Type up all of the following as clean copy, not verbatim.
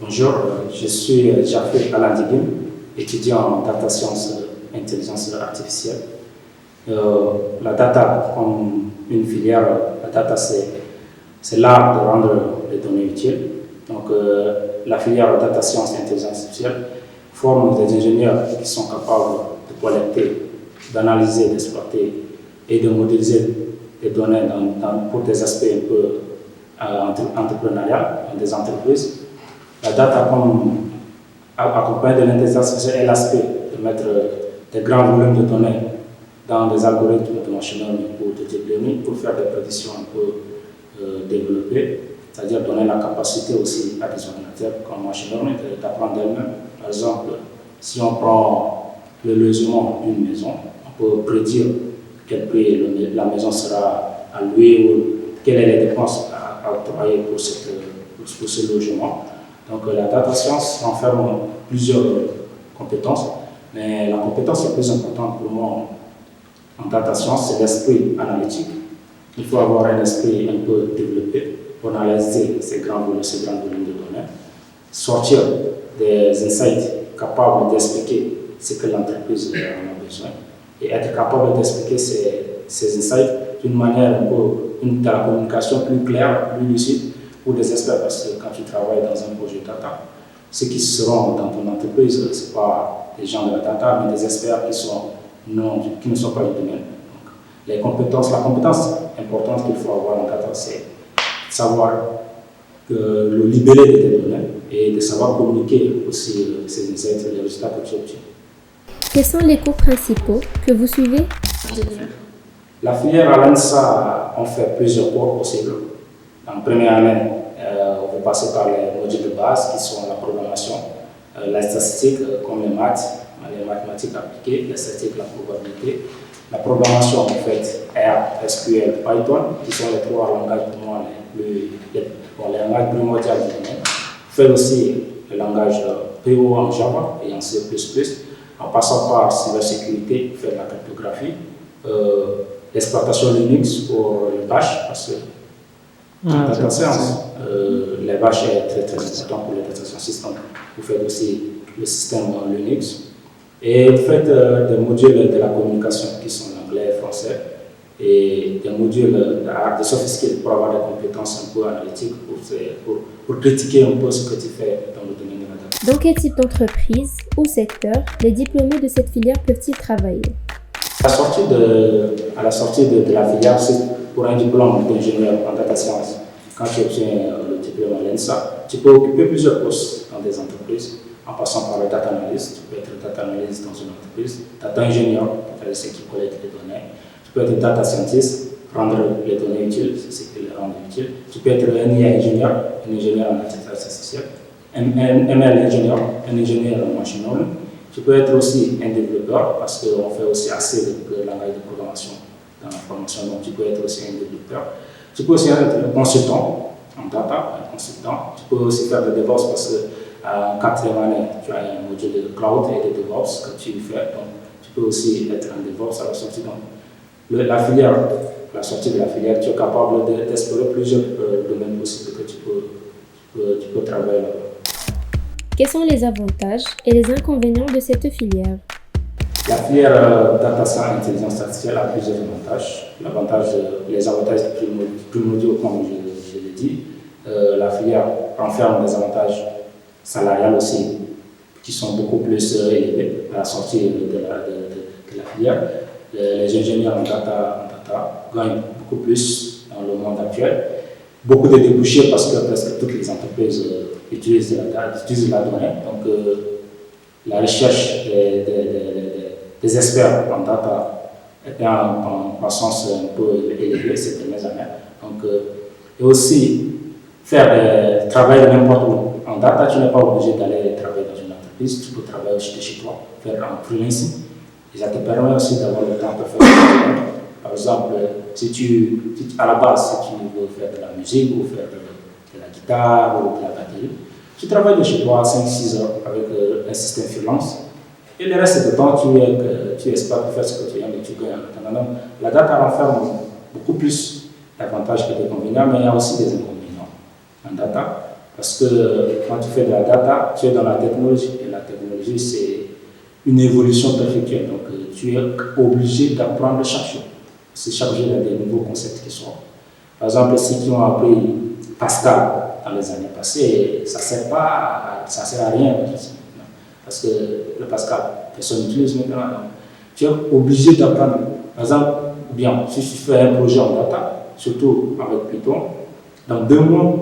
Bonjour, je suis Jafé Alandigim, étudiant en data science et intelligence artificielle. La data, comme une filière, la data c'est l'art de rendre les données utiles. Donc la filière data science et intelligence artificielle forme des ingénieurs qui sont capables de collecter, d'analyser, d'exploiter et de modéliser les données pour des aspects un peu entrepreneurial dans des entreprises. La data, comme accompagne de l'intelligence artificielle, est l'aspect de mettre des grands volumes de données dans des algorithmes de machine learning ou de deep learning pour faire des prédictions un peu développées, c'est-à-dire donner la capacité aussi à des ordinateurs comme machine learning d'apprendre d'elles-mêmes. Par exemple, si on prend le logement d'une maison, on peut prédire quel prix la maison sera à louer ou quelles sont les dépenses à octroyer pour ce logement. Donc la data science renferme plusieurs compétences, mais la compétence la plus importante pour moi en data science, c'est l'esprit analytique. Il faut avoir un esprit un peu développé pour analyser ces grands volumes de données, sortir des insights capables d'expliquer ce que l'entreprise en a besoin et être capable d'expliquer ces insights d'une manière un peu, de la communication plus claire, plus lucide pour des experts, parce que quand tu travailles dans un projet data, ceux qui seront dans ton entreprise, ce ne sont pas des gens de la data, mais des experts qui ne sont pas du domaine. Donc, la compétence importante qu'il faut avoir en data, c'est savoir le libérer de tes données et de savoir communiquer aussi ces insights et les résultats que tu obtiens. Quels sont les cours principaux que vous suivez? La filière à l'ENSA, on fait plusieurs cours possibles. En première année, on va passer par les modules de base qui sont la programmation, la statistique comme les maths, les mathématiques appliquées, la statistique, la probabilité. La programmation en fait R, SQL, Python, qui sont les trois langages pour moi les langages primordiaux du domaine. On fait aussi le langage PO en Java et en C++, en passant par cybersécurité, faire de la cryptographie, l'exploitation Linux pour les bash, parce que data science, les bash est très très important pour les data scientists. Donc, vous faites aussi le système Linux. Et vous faites des modules de la communication qui sont l'anglais, français, et des modules de soft skills pour avoir des compétences un peu analytiques, pour critiquer un peu ce que tu fais dans le domaine de la data. Dans quel type d'entreprise ou secteur les diplômés de cette filière peuvent-ils travailler? À la sortie de la filière, c'est pour un diplôme d'ingénieur en data science. Quand tu obtiens le diplôme à l'ENSA, tu peux occuper plusieurs postes dans des entreprises, en passant par le data analyst. Tu peux être data analyst dans une entreprise, data ingénieur, c'est ce qui collecte les données. Tu peux être data scientist, rendre les données utiles, c'est ce qui les rend utiles. Tu peux être un IA ingénieur, un ingénieur en intelligence artificielle, un ML ingénieur, un ingénieur en machine learning. Tu peux être aussi un développeur, parce qu'on fait aussi assez de langage de programmation dans la formation, donc tu peux être aussi un développeur. Tu peux aussi être un consultant en data, un consultant. Tu peux aussi faire de DevOps, parce que en quatrième année, tu as un module de cloud et de DevOps que tu fais. Donc, tu peux aussi être un DevOps à la sortie. Donc, la sortie de la filière, tu es capable d'explorer plusieurs domaines possibles que tu peux travailler là-bas. Quels sont les avantages et les inconvénients de cette filière? La filière data science et intelligence artificielle a plusieurs avantages. Les avantages primordiaux, comme je l'ai dit, la filière renferme des avantages salariales aussi, qui sont beaucoup plus élevés à la sortie de la filière. Les ingénieurs en data gagnent beaucoup plus dans le monde actuel. Beaucoup de débouchés parce que presque toutes les entreprises utilisent la donnée. Donc la recherche des experts en data est en croissance un peu élevée ces dernières années. Donc, et aussi travailler n'importe où. En data, tu n'es pas obligé d'aller travailler dans une entreprise, tu peux travailler aussi de chez toi, faire un freelancing. Et ça te permet aussi d'avoir le temps de faire ça. Par exemple, à la base, si tu veux faire de la musique ou faire de la guitare ou de la batterie, tu travailles de chez toi 5-6 heures avec un système freelance. Et le reste du temps, tu espères faire ce que tu aimes et tu gagnes en attendant. La data renferme beaucoup plus d'avantages que d'inconvénients, mais il y a aussi des inconvénients en data. Parce que quand tu fais de la data, tu es dans la technologie. Et la technologie, c'est une évolution perpétuelle. Donc, tu es obligé d'apprendre chaque jour. Parce que chaque jour, il y a des nouveaux concepts qui sortent. Par exemple, ceux qui ont appris Pascal dans les années passées, ça ne sert à rien. Parce que le Pascal, personne n'utilise maintenant. Donc, tu es obligé d'apprendre. Par exemple, bien, si tu fais un projet en data, surtout avec Python, dans 2 mois,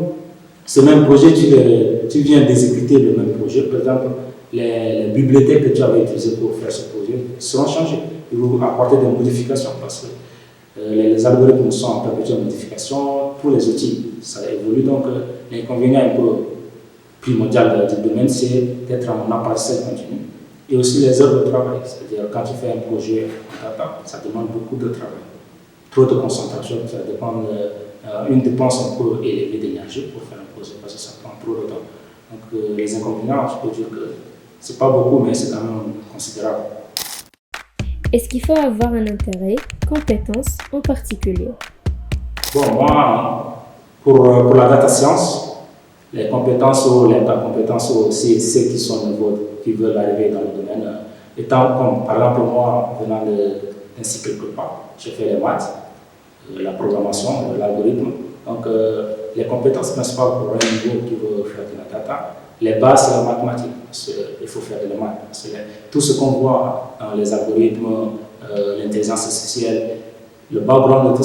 ce même projet, tu viens d'exécuter le même projet. Par exemple, les bibliothèques que tu avais utilisées pour faire ce projet seront changées. Ils vont apporter des modifications parce que les algorithmes sont en perpétuelle modification. Pour les outils, ça évolue. Donc, l'inconvénient un peu primordial du domaine, c'est d'être en apprentissage continu. Et aussi les heures de travail. C'est-à-dire, quand tu fais un projet en data, ça demande beaucoup de travail. Trop de concentration, ça dépend une dépense un peu élevée d'énergie pour faire un projet parce que ça prend trop de temps. Donc, les inconvénients, je peux dire que c'est pas beaucoup, mais c'est quand même considérable. Est-ce qu'il faut avoir un intérêt, compétence en particulier? Bon, moi, pour la data science, les compétences ou les compétences aussi, ceux qui sont nouveaux, qui veulent arriver dans le domaine, étant comme, par exemple, moi, venant d'un cycle quelque part, j'ai fait les maths, la programmation, l'algorithme. Donc, les compétences principales pour un niveau qui veut faire de la data, les bases, c'est la mathématique. Il faut faire de la maths. Tout ce qu'on voit dans les algorithmes, l'intelligence artificielle, le background de tous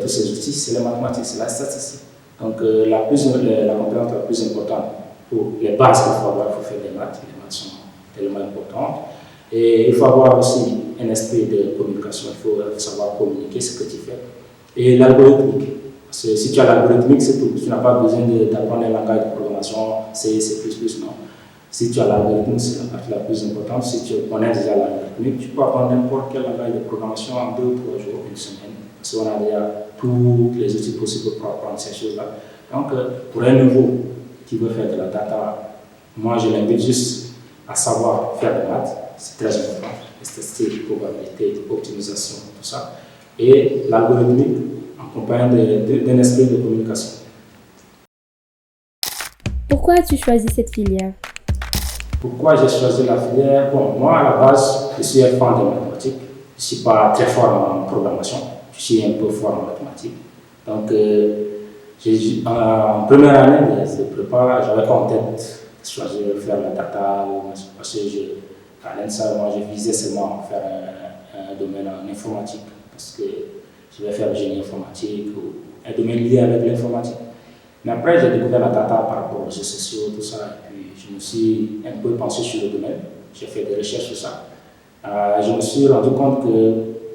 ces outils, c'est les mathématiques, c'est la statistique. Donc, la compétence la plus importante pour les bases qu'il faut avoir, il faut faire des maths. Les maths sont tellement importantes. Et il faut avoir aussi un esprit de communication. Il faut savoir communiquer ce que tu fais. Et l'algorithmique. Parce que si tu as l'algorithmique, c'est tout. Tu n'as pas besoin d'apprendre un langage de programmation, C, C++, non. Si tu as l'algorithme, c'est la partie la plus importante. Si tu connais déjà l'algorithmique, tu peux apprendre n'importe quel langage de programmation en 2 ou 3 jours, une semaine. Parce qu'on a déjà tous les outils possibles pour apprendre ces choses-là. Donc, pour un nouveau qui veut faire de la data, moi, je l'invite juste à savoir faire des maths. C'est très important. Les statistiques, probabilité, optimisation, tout ça. Et l'algorithmique accompagné d'un esprit de communication. Pourquoi as-tu choisi cette filière? Pourquoi j'ai choisi la filière? Bon, moi, à la base, je suis un fan de mathématiques. Je ne suis pas très fort en programmation. Je suis un peu fort en mathématiques. Donc, en première année de prépa, j'avais pas en tête de choisir de faire la data. Parce que à l'ENSA, moi, je visais seulement faire un domaine en informatique. Parce que je vais faire génie informatique ou un domaine lié avec l'informatique. Mais après, j'ai découvert la data par rapport aux réseaux sociaux, tout ça. Et puis, je me suis un peu penché sur le domaine. J'ai fait des recherches sur ça. Je me suis rendu compte que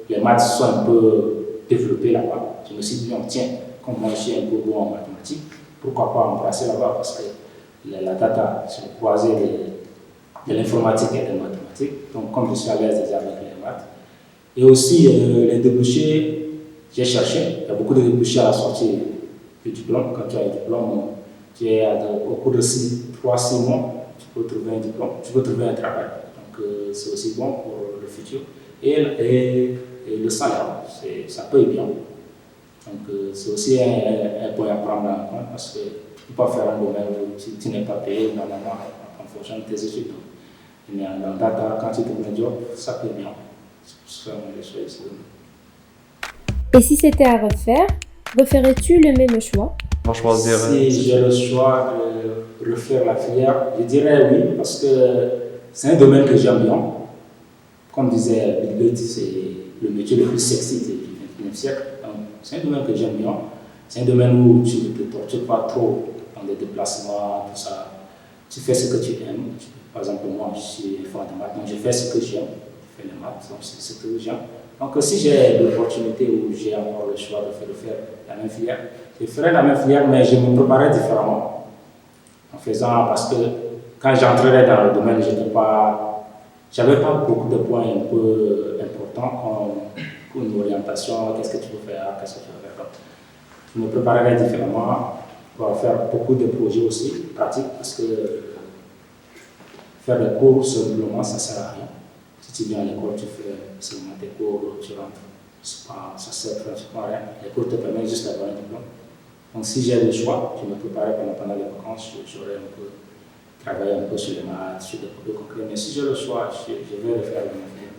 les maths sont un peu développées là-bas. Je me suis dit, tiens, comme moi je suis un peu bon en mathématiques, pourquoi pas embrasser là-bas? Parce que la data, c'est le croisé de l'informatique et des mathématiques. Donc, comme je suis à l'aise déjà avec les maths. Et aussi, les débouchés, j'ai cherché. Il y a beaucoup de débouchés à la sortie du diplôme. Quand tu as un diplôme, au cours de 3-6 mois, tu peux trouver un diplôme, tu peux trouver un travail. Donc, c'est aussi bon pour le futur. Et le salaire, ça paye bien. Donc, c'est aussi un point à prendre en compte parce que tu ne peux pas faire un domaine où tu n'es pas payé normalement en fonction de tes études. Mais en data, quand tu trouves un job, ça paye bien. C'est pour ça que j'ai choisi. Et si c'était à refaire, referais-tu le même choix? Si j'ai le choix de refaire la filière, je dirais oui, parce que c'est un domaine que j'aime bien. Comme disait Bill Gates, c'est le métier le plus sexy du XXIe siècle. Donc, c'est un domaine que j'aime bien. C'est un domaine où tu ne te tortures pas trop dans des déplacements, tout ça. Tu fais ce que tu aimes. Par exemple, moi, je suis fan de maths, donc je fais ce que j'aime. Je fais les maths, donc c'est ce que j'aime. Donc, si j'ai l'opportunité ou j'ai encore le choix de faire la même filière, je ferai la même filière, mais je me préparerai différemment. En faisant, parce que quand j'entrerai dans le domaine, je n'avais pas beaucoup de points un peu importants comme une orientation, qu'est-ce que tu peux faire, qu'est-ce que tu veux faire. Je me préparerai différemment pour faire beaucoup de projets aussi pratiques, parce que faire des cours simplement, ça ne sert à rien. Si tu viens à l'école, tu fais seulement tes cours, tu rentres. Ça ne sert pratiquement à rien. Les cours te permettent juste d'avoir un diplôme. Donc, si j'ai le choix, je me préparais pendant les vacances, j'aurais un peu travaillé un peu sur les maths, sur des produits concrets. Mais si j'ai le choix, je vais refaire le même.